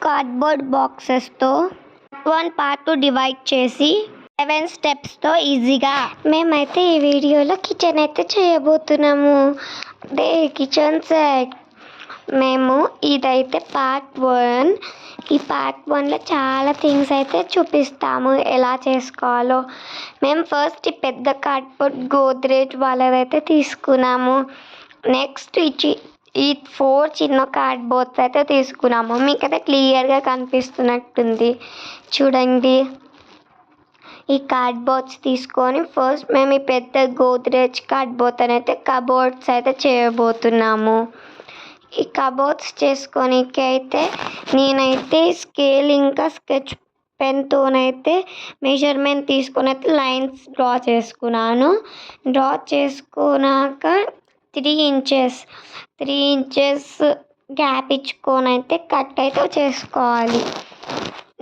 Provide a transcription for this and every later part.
Cardboard బాక్సెస్తో part 2 divide చేసి 7 స్టెప్స్తో ఈజీగా మేమైతే ఈ వీడియోలో కిచెన్ అయితే చేయబోతున్నాము. అంటే కిచెన్ సెట్ మేము ఇదైతే పార్ట్ 1. ఈ పార్ట్ 1లో చాలా థింగ్స్ అయితే చూపిస్తాము ఎలా చేసుకోవాలో. మేము ఫస్ట్ ఈ పెద్ద కార్డ్బోర్డ్ గోద్రేజ్ వాళ్ళదైతే తీసుకున్నాము. నెక్స్ట్ ఈ 4 చిన్న కార్డ్బోర్డ్స్ అయితే తీసుకున్నాము. మీకైతే క్లియర్గా కనిపిస్తున్నట్టుంది చూడండి. ఈ కార్డ్బోర్డ్స్ తీసుకొని ఫస్ట్ మేము ఈ పెద్ద గోద్రేజ్ కార్డ్బోర్డ్ అయితే కబోర్డ్స్ అయితే చేయబోతున్నాము. ఈ కబోర్డ్స్ చేసుకోనికి అయితే నేనైతే స్కేల్ ఇంకా స్కెచ్ పెన్తోనైతే మెజర్మెంట్ తీసుకొని అయితే లైన్స్ డ్రా చేసుకున్నాను. డ్రా చేసుకున్నాక 3 ఇంచెస్ గ్యాప్ ఇచ్చుకొని అయితే కట్ అయితే చేసుకోవాలి.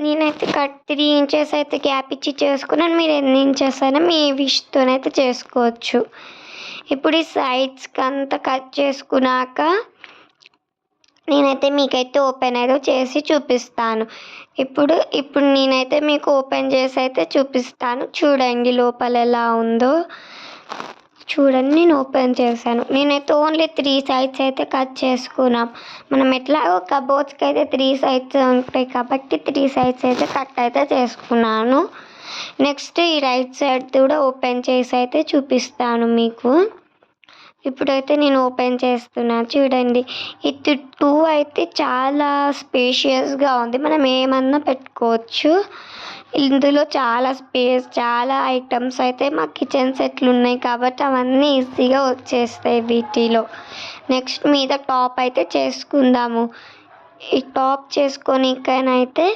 నేనైతే 3 ఇంచెస్ అయితే గ్యాప్ ఇచ్చి చేసుకున్నాను. మీరు ఎన్ని ఇంచెస్ అయినా మీ విష్తోనైతే చేసుకోవచ్చు. ఇప్పుడు ఈ సైడ్స్కి అంతా కట్ చేసుకున్నాక నేనైతే మీకైతే ఓపెన్ అయితే చేసి చూపిస్తాను. ఇప్పుడు నేనైతే మీకు ఓపెన్ చేసి అయితే చూపిస్తాను. చూడండి లోపల ఎలా ఉందో. చూడండి నేను ఓపెన్ చేశాను. నేనైతే ఓన్లీ 3 సైడ్స్ అయితే కట్ చేసుకున్నాం. మనం ఎట్లాగో కబోర్డ్స్కి అయితే 3 సైడ్స్ ఉంటాయి కాబట్టి 3 సైడ్స్ అయితే కట్ అయితే చేసుకున్నాను. నెక్స్ట్ ఈ రైట్ సైడ్ కూడా ఓపెన్ చేసి అయితే చూపిస్తాను మీకు. ఇప్పుడైతే నేను ఓపెన్ చేస్తున్నాను. చూడండి ఈ 2 అయితే చాలా స్పేషియస్గా ఉంది. మనం ఏమన్నా పెట్టుకోవచ్చు. ఇందులో చాలా స్పేస్, చాలా ఐటమ్స్ అయితే మా కిచెన్ సెట్లు ఉన్నాయి కాబట్టి అవన్నీ ఈజీగా వచ్చేస్తాయి వీటిలో. నెక్స్ట్ మీద టాప్ అయితే చేసుకుందాము. ఈ టాప్ చేసుకొనికైతే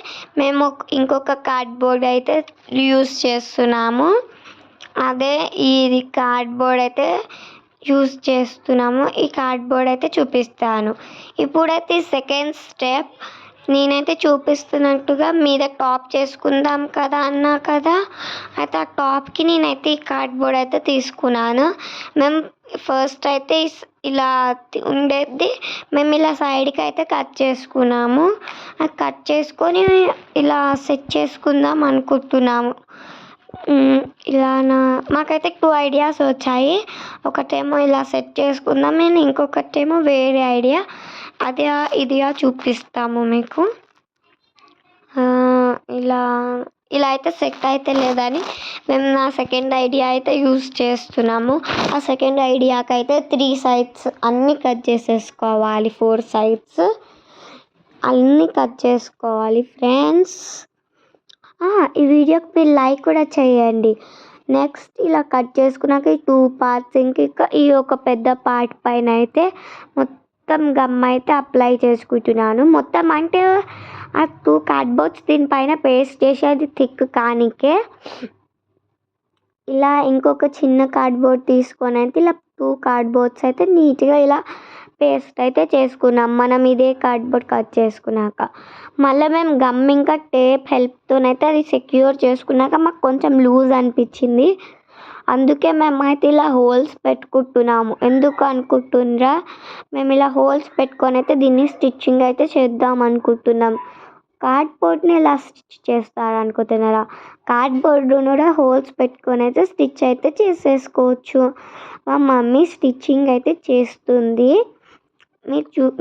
మేము ఇంకొక కార్డ్బోర్డ్ అయితే యూస్ చేస్తున్నాము. అదే ఇది కార్డ్బోర్డ్ అయితే యూస్ చేస్తున్నాము. ఈ కార్డ్బోర్డ్ అయితే చూపిస్తాను. ఇప్పుడైతే సెకండ్ స్టెప్ నేనైతే చూపిస్తున్నట్టుగా మీద టాప్ చేసుకుందాం కదా అన్నా కదా. అయితే ఆ టాప్కి నేనైతే ఈ కార్డ్బోర్డ్ అయితే తీసుకున్నాను. మేము ఫస్ట్ అయితే ఇలా ఉండేది మేము ఇలా సైడ్కి అయితే కట్ చేసుకున్నాము. అది కట్ చేసుకొని ఇలా సెట్ చేసుకుందాం అనుకుంటున్నాము. మాకైతే 2 ఐడియాస్ వచ్చాయి. ఒకటేమో ఇలా సెట్ చేసుకుందాం, నేను ఇంకొకటేమో వేరే ఐడియా ఇది చూపిస్తాము మీకు. ఇలా అయితే సెట్ అయితే లేదని మేము నా సెకండ్ ఐడియా అయితే యూస్ చేస్తున్నాము. ఆ సెకండ్ ఐడియాకి అయితే 3 సైడ్స్ అన్నీ కట్ చేసేసుకోవాలి. 4 సైడ్స్ అన్నీ కట్ చేసుకోవాలి ఫ్రెండ్స్. ఈ వీడియోకి మీరు లైక్ కూడా చేయండి. నెక్స్ట్ ఇలా కట్ చేసుకున్నాక ఈ 2 పార్ట్స్ ఇంకా ఈ ఒక పెద్ద పార్ట్ పైన అయితే మొత్తం గమ్ అయితే అప్లై చేసుకుంటున్నాను. మొత్తం అంటే ఆ 2 కార్డ్బోర్డ్స్ దీనిపైన పేస్ట్ చేసి అది థిక్ కానికే ఇలా ఇంకొక చిన్న కార్డ్బోర్డ్ తీసుకొని అయితే ఇలా 2 కార్డ్బోర్డ్స్ అయితే నీట్గా ఇలా పేస్ట్ అయితే చేసుకున్నాం. మనం ఇదే కార్డ్బోర్డ్ కట్ చేసుకున్నాక మళ్ళీ మేము గమ్ ఇంకా టేప్ హెల్ప్తోనైతే అది సెక్యూర్ చేసుకున్నాక మాకు కొంచెం లూజ్ అనిపించింది. అందుకే మేమైతే ఇలా హోల్స్ పెట్టుకుంటున్నాము. ఎందుకు అనుకుంటున్నారా? మేము ఇలా హోల్స్ పెట్టుకొని అయితే దీన్ని స్టిచ్చింగ్ అయితే చేద్దాం అనుకుంటున్నాం. కార్డ్బోర్డ్ని ఎలా స్టిచ్ చేస్తారు అనుకుంటున్నారా? కార్డ్బోర్డ్ను కూడా హోల్స్ పెట్టుకొని అయితే స్టిచ్ అయితే చేసేసుకోవచ్చు. మా మమ్మీ స్టిచ్చింగ్ అయితే చేస్తుంది.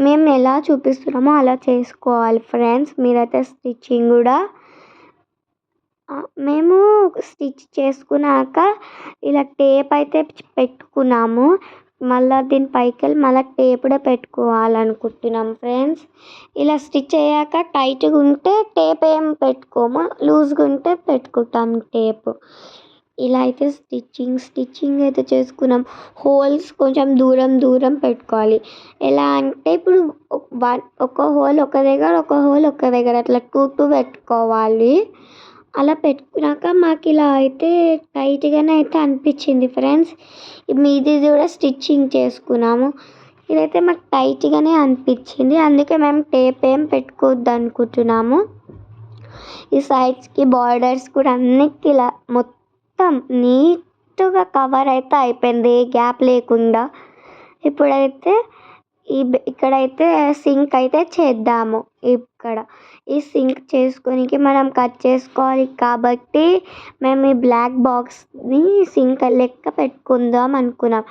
మేము ఎలా చూపిస్తున్నామో అలా చేసుకోవాలి ఫ్రెండ్స్. మీరైతే స్టిచ్చింగ్ కూడా మేము స్టిచ్ చేసుకున్నాక ఇలా టేప్ అయితే పెట్టుకున్నాము. మళ్ళీ దీని పైకి వెళ్ళి మళ్ళీ టేప్ కూడా పెట్టుకోవాలనుకుంటున్నాం ఫ్రెండ్స్. ఇలా స్టిచ్ అయ్యాక టైట్గా ఉంటే టేప్ ఏం పెట్టుకోము, లూజ్గా ఉంటే పెట్టుకుంటాం టేప్. ఇలా అయితే స్టిచ్చింగ్ అయితే చేసుకున్నాం. హోల్స్ కొంచెం దూరం పెట్టుకోవాలి. ఎలా అంటే ఇప్పుడు ఒక హోల్ ఒక దగ్గర, ఒక హోల్ ఒక దగ్గర అట్లా 2 పెట్టుకోవాలి. అలా పెట్టుకున్నాక మాకు ఇలా అయితే టైట్గానే అయితే అనిపించింది ఫ్రెండ్స్. మీది కూడా స్టిచ్చింగ్ చేసుకున్నాము. ఇదైతే మాకు టైట్గానే అనిపించింది. అందుకే మేము టేప్ ఏం పెట్టుకోవద్దు అనుకుంటున్నాము. ఈ సైడ్స్కి బార్డర్స్ కూడా అన్నిటికీ ఇలా మొత్తం నీట్గా కవర్ అయితే అయిపోయింది, గ్యాప్ లేకుండా. ఇప్పుడైతే ఇక్కడైతే సింక్ అయితే చేద్దాము. ఇక్కడ ఈ సింక్ చేసుకోనికి మనం కట్ చేసుకోవాలి కాబట్టి మేము ఈ బ్లాక్ బాక్స్ని సింక్ లెక్క పెట్టుకుందాం అనుకున్నాం.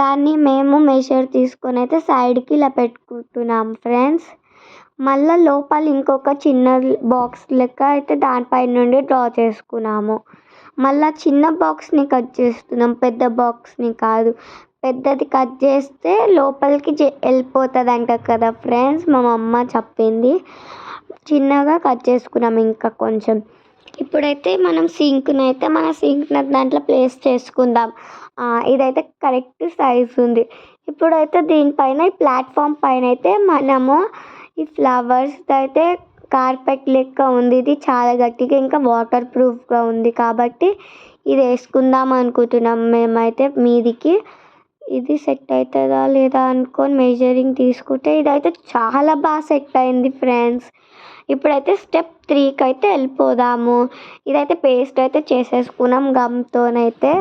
దాన్ని మేము మెజర్ తీసుకొని అయితే సైడ్కి ఇలా పెట్టుకుంటున్నాం ఫ్రెండ్స్. మళ్ళీ లోపల ఇంకొక చిన్న బాక్స్ లెక్క అయితే దానిపై నుండి డ్రా చేసుకున్నాము. మళ్ళీ చిన్న బాక్స్ని కట్ చేస్తున్నాం, పెద్ద బాక్స్ని కాదు. పెద్దది కట్ చేస్తే లోపలికి వెళ్ళిపోతుంది అంట కదా ఫ్రెండ్స్, మా అమ్మ చెప్పింది. చిన్నగా కట్ చేసుకున్నాం ఇంకా కొంచెం. ఇప్పుడైతే మనం సింక్ని అయితే మన సింక్ని దాంట్లో ప్లేస్ చేసుకుందాం. ఇదైతే కరెక్ట్ సైజ్ ఉంది. ఇప్పుడైతే దీనిపైన ఈ ప్లాట్ఫామ్ పైన అయితే మనము ఈ ఫ్లవర్స్ అయితే కార్పెట్ లెక్క ఉంది. ఇది చాలా గట్టిగా ఇంకా వాటర్ ప్రూఫ్గా ఉంది కాబట్టి ఇది వేసుకుందాం అనుకుంటున్నాం మేమైతే మీదికి. ఇది సెట్ అవుతుందా లేదా అనుకొని మెజరింగ్ తీసుకుంటే ఇదైతే చాలా బాగా సెట్ అయింది ఫ్రెండ్స్. ఇప్పుడైతే స్టెప్ 3కి అయితే వెళ్ళిపోదాము. ఇదైతే పేస్ట్ అయితే చేసేసుకున్నాం గమ్తోనైతే.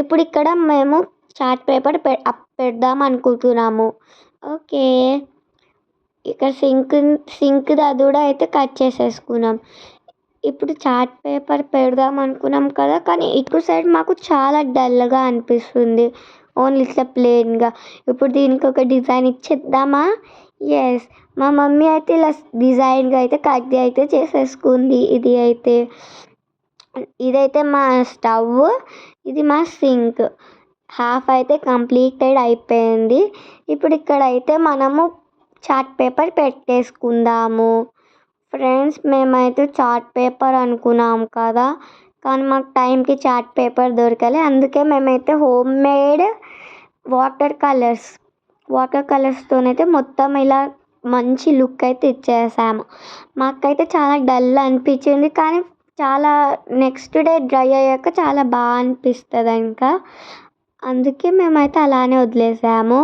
ఇప్పుడు ఇక్కడ మేము చార్ట్ పేపర్ పెడదాం అనుకుంటున్నాము. ఓకే, ఇక్కడ సింక్ కూడా అయితే కట్ చేసేసుకున్నాం. ఇప్పుడు చార్ట్ పేపర్ పెడదాం అనుకున్నాం కదా, కానీ ఇటు సైడ్ మాకు చాలా డల్గా అనిపిస్తుంది, ఓన్లీ ఇట్లా ప్లెయిన్గా. ఇప్పుడు దీనికి ఒక డిజైన్ ఇచ్చేద్దామా? ఎస్, మా మమ్మీ అయితే ఇలా డిజైన్గా అయితే కట్ అయితే చేసేసుకుంది. ఇదైతే మా స్టవ్, ఇది మా సింక్. హాఫ్ అయితే కంప్లీటెడ్ అయిపోయింది. ఇప్పుడు ఇక్కడైతే మనము చార్ట్ పేపర్ పెట్టేసుకుందాము ఫ్రెండ్స్. మేమైతే చార్ట్ పేపర్ అనుకున్నాం కదా, కానీ మాకు టైంకి చార్ట్ పేపర్ దొరకలే. అందుకే మేమైతే హోమ్ మేడ్ వాటర్ కలర్స్తోనైతే మొత్తం ఇలా మంచి లుక్ అయితే ఇచ్చేసాము. మాకైతే చాలా డల్ అనిపించింది, కానీ చాలా నెక్స్ట్ డే డ్రై అయ్యాక చాలా బాగా అనిపిస్తుంది ఇంకా. అందుకే మేమైతే అలానే వదిలేసాము.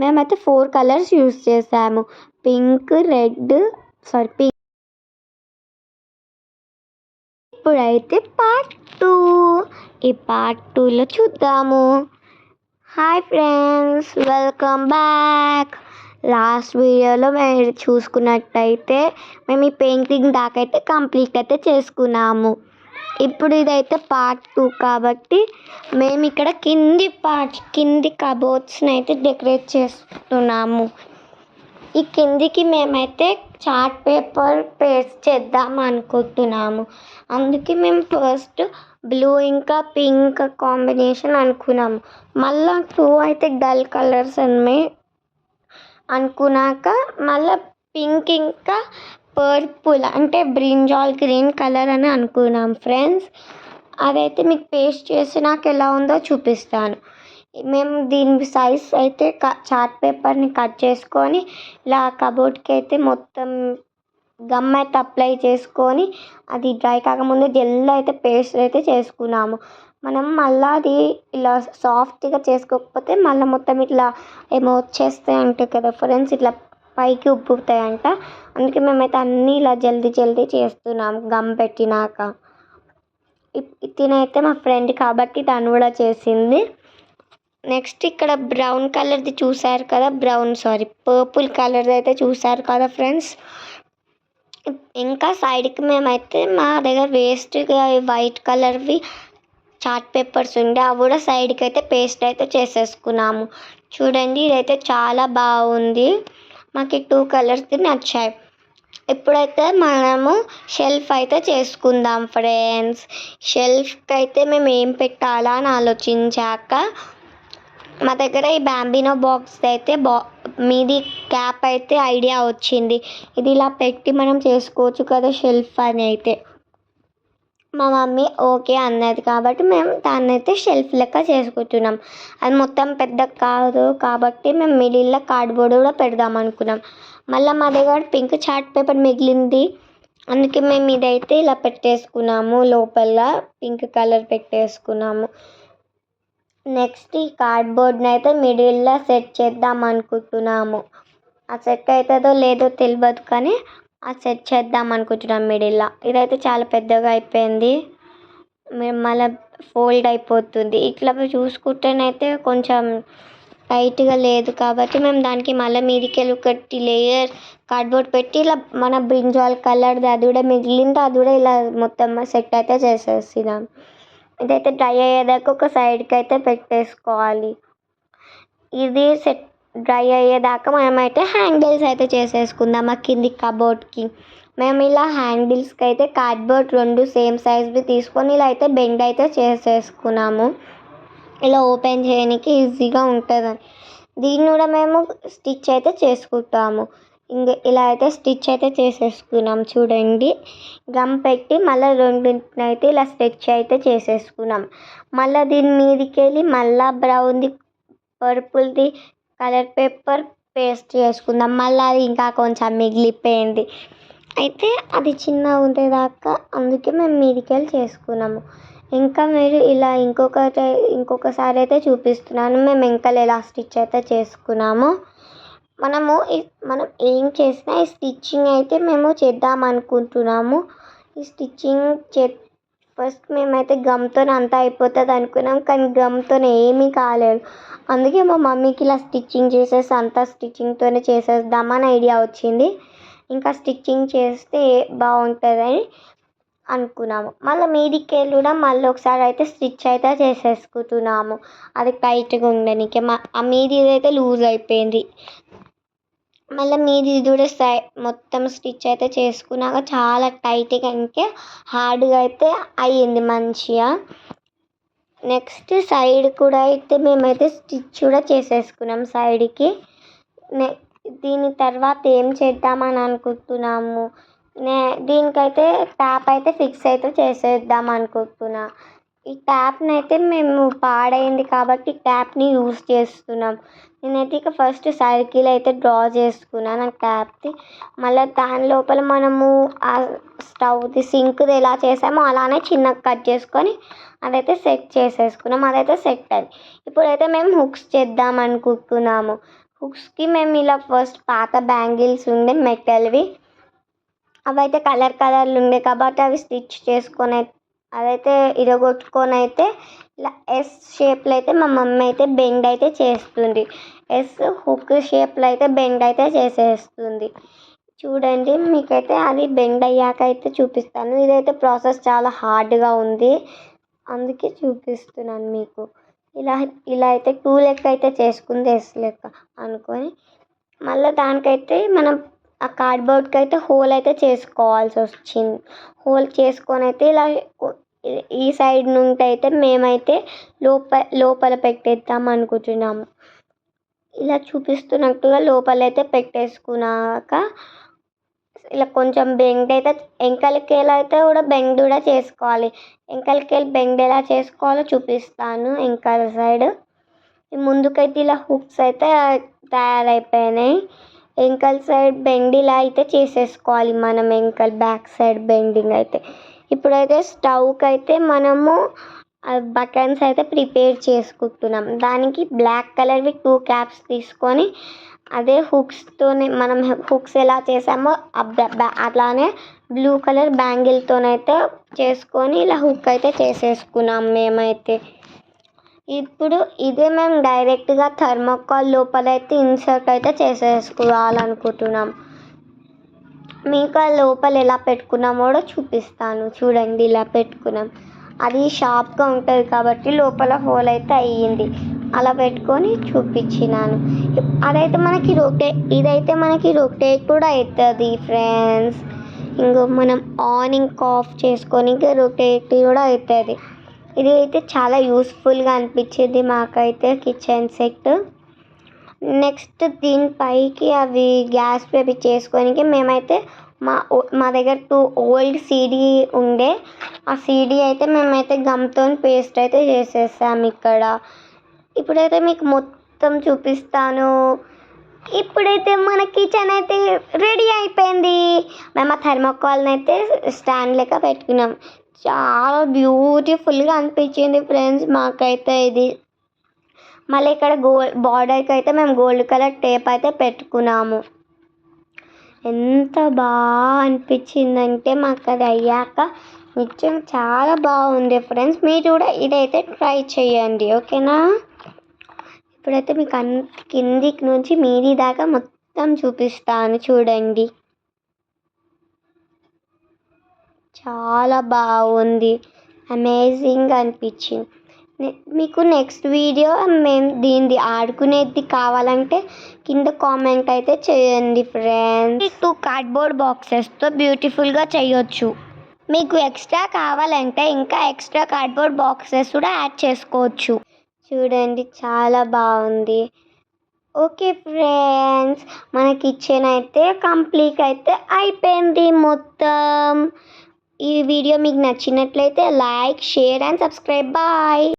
మేమైతే 4 కలర్స్ యూస్ చేసాము, పింక్, రెడ్, పింక్. ఇప్పుడైతే పార్ట్ 2, ఈ పార్ట్ 2లో చూద్దాము. Hi friends, welcome back. Last వీడియోలో మీరు చూసుకున్నట్టయితే మేము ఈ పెయింటింగ్ దాకైతే కంప్లీట్ అయితే చేసుకున్నాము. ఇప్పుడు ఇదైతే పార్ట్ 2 కాబట్టి మేము ఇక్కడ కింది కబోర్డ్స్ని అయితే డెకరేట్ చేస్తున్నాము. ఈ కిందికి మేమైతే చార్ట్ పేపర్ పేస్ట్ చేద్దాం అనుకుంటున్నాము. అందుకే మేము ఫస్ట్ బ్లూ ఇంకా పింక్ కాంబినేషన్ అనుకున్నాము. మళ్ళీ 2 అయితే డల్ కలర్స్ అనుకున్నాక మళ్ళీ పింక్ ఇంకా పర్పుల్ అంటే బ్రింజాల్ గ్రీన్ కలర్ అని అనుకున్నాం ఫ్రెండ్స్. అదైతే మీకు పేస్ట్ చేసి నాకు ఎలా ఉందో చూపిస్తాను. మేము దీని సైజ్ అయితే చార్ట్ పేపర్ని కట్ చేసుకొని ఇలా కబోర్డ్కి అయితే మొత్తం గమ్ అయితే అప్లై చేసుకొని అది డ్రై కాకముందు జెల్ అయితే పేస్ట్ అయితే చేసుకున్నాము. మనం మళ్ళీ అది ఇలా సాఫ్ట్గా చేసుకోకపోతే మళ్ళీ మొత్తం ఇట్లా ఏమో వచ్చేస్తాయి అంటాయి కదా ఫ్రెండ్స్, ఇట్లా పైకి ఉబ్బుతాయంట. అందుకే మేమైతే అన్నీ ఇలా జల్దీ చేస్తున్నాము గమ్ పెట్టినాక. తినైతే మా ఫ్రెండ్ కాబట్టి తను కూడా చేసింది. నెక్స్ట్ ఇక్కడ బ్రౌన్ కలర్ది చూసారు కదా, పర్పుల్ కలర్ది అయితే చూసారు కదా ఫ్రెండ్స్. ఇంకా సైడ్కి మేమైతే మా దగ్గర వేస్ట్గా వైట్ కలర్వి చార్ట్ పేపర్స్ ఉండే అవి కూడా సైడ్కి అయితే పేస్ట్ అయితే చేసేసుకున్నాము. చూడండి, ఇదైతే చాలా బాగుంది. మాకు 2 కలర్స్ది నచ్చాయి. ఇప్పుడైతే మనము షెల్ఫ్ అయితే చేసుకుందాం ఫ్రెండ్స్. షెల్ఫ్కి అయితే మేము ఏం పెట్టాలా అని ఆలోచించాక మా దగ్గర ఈ బ్యాంబినో బాక్స్ అయితే మీది క్యాప్ అయితే ఐడియా వచ్చింది. ఇది ఇలా పెట్టి మనం చేసుకోవచ్చు కదా షెల్ఫ్ అని అయితే మా మమ్మీ ఓకే అన్నది కాబట్టి మేము దాన్ని అయితే షెల్ఫ్ లెక్క చేసుకుంటున్నాం. అది మొత్తం పెద్ద కాదు కాబట్టి మేము మిడిల్లో కార్డ్బోర్డ్ కూడా పెడదాం అనుకున్నాం. మళ్ళీ మా దగ్గర పింక్ చార్ట్ పేపర్ మిగిలింది, అందుకే మేము ఇదైతే ఇలా పెట్టేసుకున్నాము, లోపల పింక్ కలర్ పెట్టేసుకున్నాము. నెక్స్ట్ ఈ కార్డ్బోర్డ్ని అయితే మిడిల్లో సెట్ చేద్దాం అనుకుంటున్నాము. ఆ సెట్ అవుతుందో లేదో తెలియదు, కానీ ఆ సెట్ చేద్దాం అనుకుంటున్నాం మిడిల్లో. ఇదైతే చాలా పెద్దగా అయిపోయింది, మళ్ళీ ఫోల్డ్ అయిపోతుంది. ఇట్లా చూసుకుంటేనైతే కొంచెం టైట్గా లేదు కాబట్టి మేము దానికి మళ్ళీ మీదికెళ్ళి ఒకటి లేయర్ కార్డ్బోర్డ్ పెట్టి ఇలా మన బ్రింజాల్ కలర్ది అది కూడా మిగిలింది అది కూడా ఇలా మొత్తం సెట్ అయితే చేసేసినాం. ఇదైతే డ్రై అయ్యేదాకా ఒక సైడ్కి అయితే పెట్టేసుకోవాలి. ఇది డ్రై అయ్యేదాకా మనమైతే హ్యాండిల్స్ అయితే చేసేసుకుందాం ఆ కింది కబోర్డ్కి. మేము ఇలా హ్యాండిల్స్కి అయితే కార్డ్బోర్డ్ 2 సేమ్ సైజ్వి తీసుకొని ఇలా అయితే బెండ్ అయితే చేసేసుకున్నాము. ఇలా ఓపెన్ చేయడానికి ఈజీగా ఉంటుందని. దీన్ని కూడా మేము స్టిచ్ అయితే చేసుకుంటాము. ఇలా అయితే స్టిచ్ అయితే చేసేసుకున్నాం చూడండి. గమ్ పెట్టి మళ్ళీ రెండింటిని అయితే ఇలా స్టిచ్ అయితే చేసేసుకున్నాం. మళ్ళీ దీని మీదకి వెళ్ళి మళ్ళీ బ్రౌన్ది పర్పుల్ది కలర్ పేపర్ పేస్ట్ చేసుకుందాం. మళ్ళీ అది ఇంకా కొంచెం మిగిలిపోయింది అయితే అది చిన్నగా ఉండేదాకా అందుకే మేము మీదికి వెళ్ళి చేసుకున్నాము. ఇంకా మీరు ఇలా ఇంకొకసారి అయితే చూపిస్తున్నాను మేము వెనకాల ఎలా స్టిచ్ అయితే చేసుకున్నాము. మనం ఏం చేసినా ఈ స్టిచ్చింగ్ అయితే మేము చేద్దాం అనుకుంటున్నాము. ఈ స్టిచ్చింగ్ ఫస్ట్ మేమైతే గమ్తో అంతా అయిపోతుంది అనుకున్నాం కానీ గమ్తో ఏమీ కాలేదు. అందుకే మా మమ్మీకి ఇలా స్టిచ్చింగ్ చేసేసి అంతా స్టిచ్చింగ్తోనే చేసేద్దామని ఐడియా వచ్చింది. ఇంకా స్టిచ్చింగ్ చేస్తే బాగుంటుందని అనుకున్నాము. మళ్ళీ మీదికి వెళ్ళి కూడా మళ్ళీ ఒకసారి అయితే స్టిచ్ అయితే చేసేసుకుంటున్నాము. అది టైట్గా ఉండడానికి ఆ మీది అయితే లూజ్ అయిపోయింది. మళ్ళీ మీది కూడా మొత్తం స్టిచ్ అయితే చేసుకున్నాక చాలా టైట్గా ఇంకా హార్డ్గా అయితే అయ్యింది మంచిగా. నెక్స్ట్ సైడ్ కూడా అయితే మేమైతే స్టిచ్ కూడా చేసేసుకున్నాం సైడ్కి. దీని తర్వాత ఏం చేద్దామని అనుకుంటున్నాము, దీనికైతే ట్యాప్ అయితే ఫిక్స్ అయితే చేసేద్దాం అనుకుంటున్నా. ఈ ట్యాప్ని అయితే మేము పాడైంది కాబట్టి ట్యాప్ని యూజ్ చేస్తున్నాం. నేనైతే ఇక ఫస్ట్ సర్కిల్ అయితే డ్రా చేసుకున్నాను ఆ ట్యాప్ది. మళ్ళీ దాని లోపల మనము ఆ స్టవ్ది సింక్ది ఎలా చేసామో అలానే చిన్నగా కట్ చేసుకొని అదైతే సెట్ చేసేసుకున్నాం. అదైతే సెట్ అయింది. ఇప్పుడైతే మేము హుక్స్ చేద్దాం అనుకుంటున్నాము. హుక్స్కి మేము ఇలా ఫస్ట్ పాత బ్యాంగిల్స్ ఉండే మెటల్వి అవి అయితే కలర్లు ఉండే కాబట్టి అవి స్టిచ్ చేసుకొని అదైతే ఇరగొట్టుకొని అయితే ఇలా ఎస్ షేప్లో అయితే మా మమ్మీ అయితే బెండ్ అయితే చేస్తుంది. ఎస్ హుక్ షేప్లో అయితే బెండ్ అయితే చేసేస్తుంది. చూడండి మీకైతే అది బెండ్ అయ్యాక అయితే చూపిస్తాను. ఇదైతే ప్రాసెస్ చాలా హార్డ్గా ఉంది అందుకే చూపిస్తున్నాను మీకు. ఇలా అయితే 2 లెక్క అయితే చేసుకుంది ఎస్ లెక్క అనుకొని మళ్ళీ దానికైతే మనం ఆ కార్డ్బోర్డ్కి అయితే హోల్ అయితే చేసుకోవాల్సి వచ్చింది. హోల్ చేసుకొని అయితే ఇలా ఈ సైడ్ నుండి అయితే మేమైతే లోపల పెట్టేద్దాం అనుకుంటున్నాము. ఇలా చూపిస్తున్నట్టుగా లోపలైతే పెట్టేసుకున్నాక ఇలా కొంచెం బెండ్ అయితే వెనకాలకి అయితే కూడా బెండ్ కూడా చేసుకోవాలి. వెనకాలకి బెండ్ ఎలా చేసుకోవాలో చూపిస్తాను. వెనకాల సైడ్ ముందుకైతే ఇలా హుక్స్ అయితే తయారైపోయినాయి. వెనకాల సైడ్ బెండ్ ఇలా అయితే చేసేసుకోవాలి మనం వెనకాల బ్యాక్ సైడ్ బెండింగ్ అయితే. ఇప్పుడైతే స్టవ్కి అయితే మనము బటన్స్ అయితే ప్రిపేర్ చేసుకుంటున్నాం. దానికి బ్లాక్ కలర్వి 2 క్యాప్స్ తీసుకొని అదే హుక్స్తోనే మనం హుక్స్ ఎలా చేసామో అట్లానే బ్లూ కలర్ బ్యాంగిల్తోనైతే చేసుకొని ఇలా హుక్ అయితే చేసేసుకున్నాం మేమైతే. ఇప్పుడు ఇదే మేము డైరెక్ట్గా థర్మోకాల్ లోపలైతే ఇన్సర్ట్ అయితే చేసేసుకోవాలనుకుంటున్నాం. మీకు ఆ లోపల ఎలా పెట్టుకున్నామో కూడా చూపిస్తాను. చూడండి ఇలా పెట్టుకున్నాం. అది షార్ప్గా ఉంటుంది కాబట్టి లోపల హోల్ అయితే అయ్యింది. అలా పెట్టుకొని చూపించినాను. ఇదైతే మనకి రొటేట్ కూడా అవుతుంది ఫ్రెండ్స్. ఇంకో మనం ఆన్ ఇంకా ఆఫ్ చేసుకొని ఇంకా రొటేట్ కూడా అవుతుంది. ఇది అయితే చాలా యూస్ఫుల్గా అనిపించింది మాకైతే కిచెన్ సెట్. నెక్స్ట్ దీనిపైకి అవి గ్యాస్ అవి చేసుకోనికి మేమైతే మా దగ్గర 2 ఓల్డ్ సీడీ ఉండే ఆ సీడీ అయితే మేమైతే గమ్తో పేస్ట్ అయితే చేసేసాము ఇక్కడ. ఇప్పుడైతే మీకు మొత్తం చూపిస్తాను. ఇప్పుడైతే మన కిచెన్ అయితే రెడీ అయిపోయింది. మేము ఆ థర్మోకాల్ని అయితే స్టాండ్ లెక్క పెట్టుకున్నాం. చాలా బ్యూటిఫుల్గా అనిపించింది ఫ్రెండ్స్ మాకైతే ఇది. మళ్ళీ ఇక్కడ బార్డర్కి అయితే మేము గోల్డ్ కలర్ టేప్ అయితే పెట్టుకున్నాము. ఎంత బాగా అనిపించిందంటే మాకు అది అయ్యాక నిజం చాలా బాగుంది ఫ్రెండ్స్. మీరు కూడా ఇదైతే ట్రై చేయండి ఓకేనా. ఇప్పుడైతే మీకు కిందికి నుంచి మీది దాకా మొత్తం చూపిస్తాను చూడండి. చాలా బాగుంది, అమేజింగ్ అనిపించింది. మీకు నెక్స్ట్ వీడియో మేము దీనిది ఆడుకునేది కావాలంటే కింద కామెంట్ అయితే చేయండి ఫ్రెండ్స్. 2 కార్డ్బోర్డ్ బాక్సెస్తో బ్యూటిఫుల్గా చేయొచ్చు. మీకు ఎక్స్ట్రా కావాలంటే ఇంకా ఎక్స్ట్రా కార్డ్బోర్డ్ బాక్సెస్ కూడా యాడ్ చేసుకోవచ్చు. చూడండి చాలా బాగుంది. ఓకే ఫ్రెండ్స్, మన కిచెన్ అయితే కంప్లీట్ అయితే అయిపోయింది మొత్తం. ఈ వీడియో మీకు నచ్చినట్లయితే like, share and subscribe. Bye.